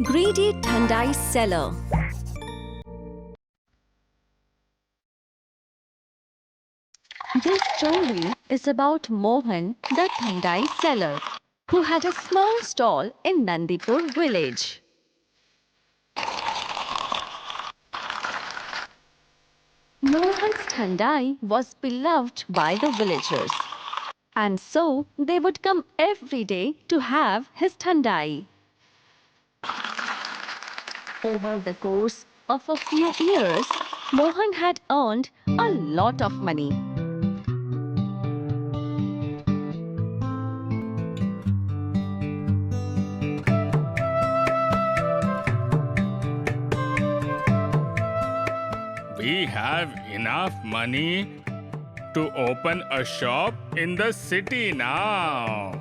Greedy Thandai Seller. This story is about Mohan, the Thandai seller, who had a small stall in Nandipur village. Mohan's Thandai was beloved by the villagers, and so they would come every day to have his Thandai. Over the course of a few years, Mohan had earned a lot of money. We have enough money to open a shop in the city now.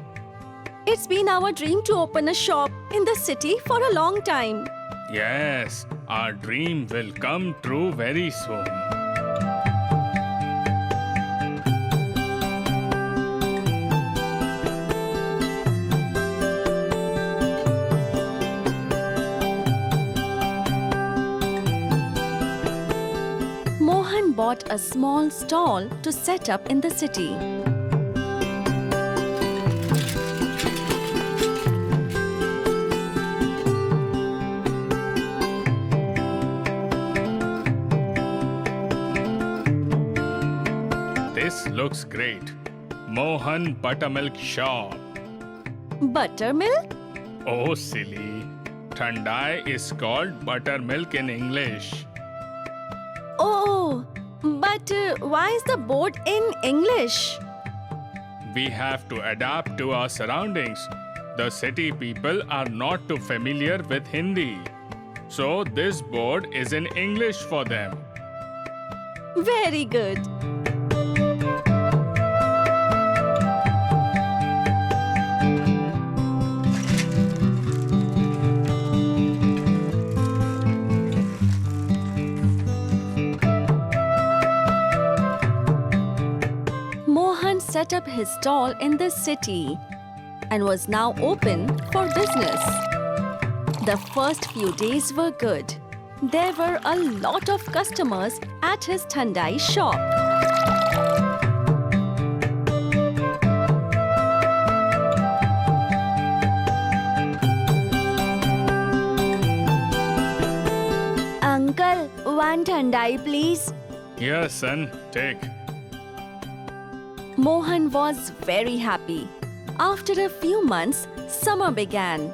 It's been our dream to open a shop in the city for a long time. Yes, our dream will come true very soon. Mohan bought a small stall to set up in the city. This looks great. Mohan Buttermilk Shop. Buttermilk? Oh, silly. Thandai is called buttermilk in English. Oh, but why is the board in English? We have to adapt to our surroundings. The city people are not too familiar with Hindi. So this board is in English for them. Very good. Mohan set up his stall in the city and was now open for business. The first few days were good. There were a lot of customers at his Thandai shop. Uncle, one Thandai, please. Here, son, take. Mohan was very happy. After a few months, summer began,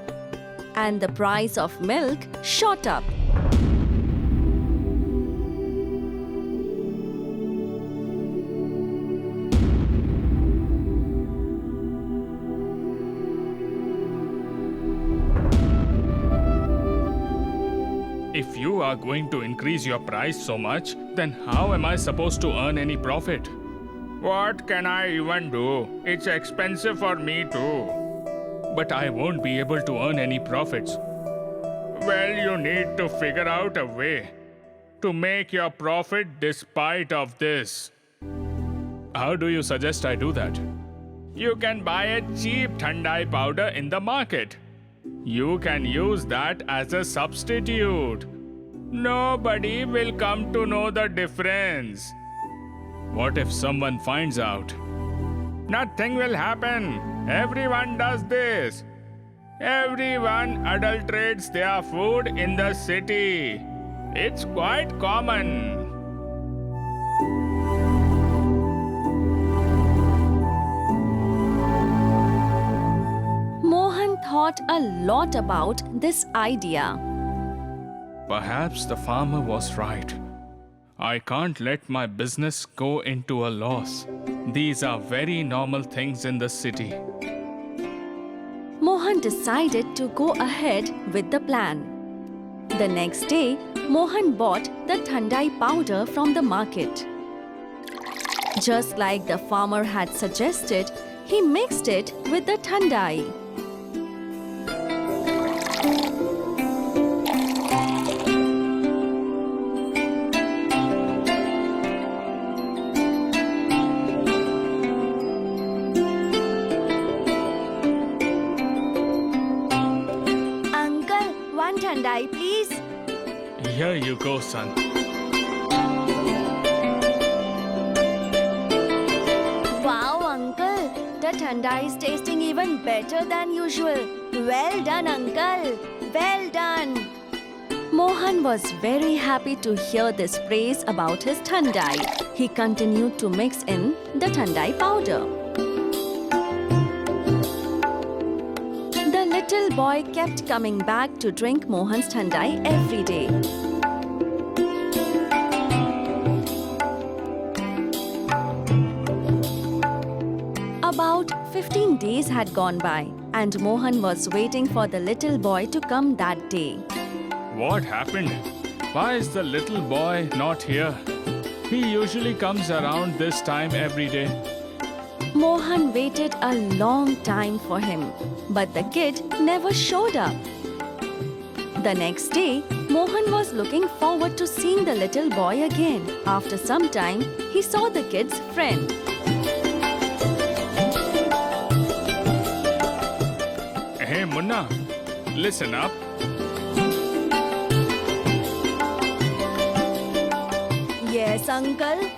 and the price of milk shot up. If you are going to increase your price so much, then how am I supposed to earn any profit? What can I even do? It's expensive for me too. But I won't be able to earn any profits. Well, you need to figure out a way to make your profit despite of this. How do you suggest I do that? You can buy a cheap Thandai powder in the market. You can use that as a substitute. Nobody will come to know the difference. What if someone finds out? Nothing will happen. Everyone does this. Everyone adulterates their food in the city. It's quite common. Mohan thought a lot about this idea. Perhaps the farmer was right. I can't let my business go into a loss. These are very normal things in the city. Mohan decided to go ahead with the plan. The next day, Mohan bought the Thandai powder from the market. Just like the farmer had suggested, he mixed it with the Thandai. One thandai, please. Here you go, son. Wow, uncle. The thandai is tasting even better than usual. Well done, uncle. Well done. Mohan was very happy to hear this praise about his thandai. He continued to mix in the thandai powder. The little boy kept coming back to drink Mohan's thandai every day. About 15 days had gone by, and Mohan was waiting for the little boy to come that day. What happened? Why is the little boy not here? He usually comes around this time every day. Mohan waited a long time for him, but the kid never showed up. The next day, Mohan was looking forward to seeing the little boy again. After some time, he saw the kid's friend. Hey, Munna, listen up. Yes, uncle.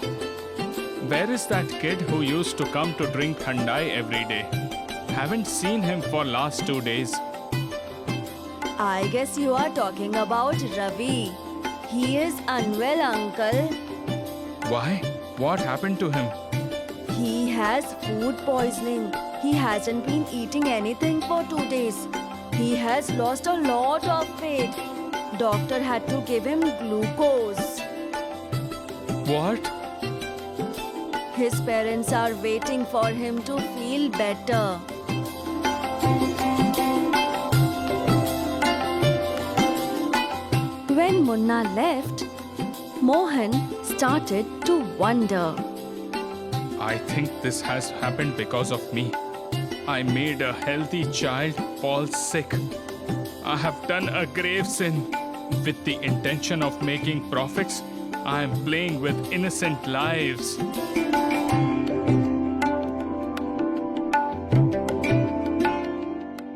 Where is that kid who used to come to drink thandai every day? Haven't seen him for last 2 days. I guess you are talking about Ravi. He is unwell, uncle. Why? What happened to him? He has food poisoning. He hasn't been eating anything for 2 days. He has lost a lot of weight. Doctor had to give him glucose. What? His parents are waiting for him to feel better. When Munna left, Mohan started to wonder. I think this has happened because of me. I made a healthy child fall sick. I have done a grave sin. With the intention of making profits, I am playing with innocent lives.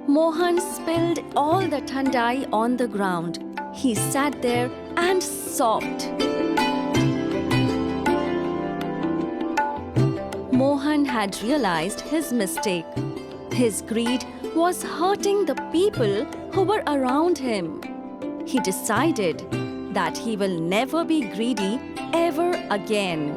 Mohan spilled all the thandai on the ground. He sat there and sobbed. Mohan had realized his mistake. His greed was hurting the people who were around him. He decided that he will never be greedy ever again.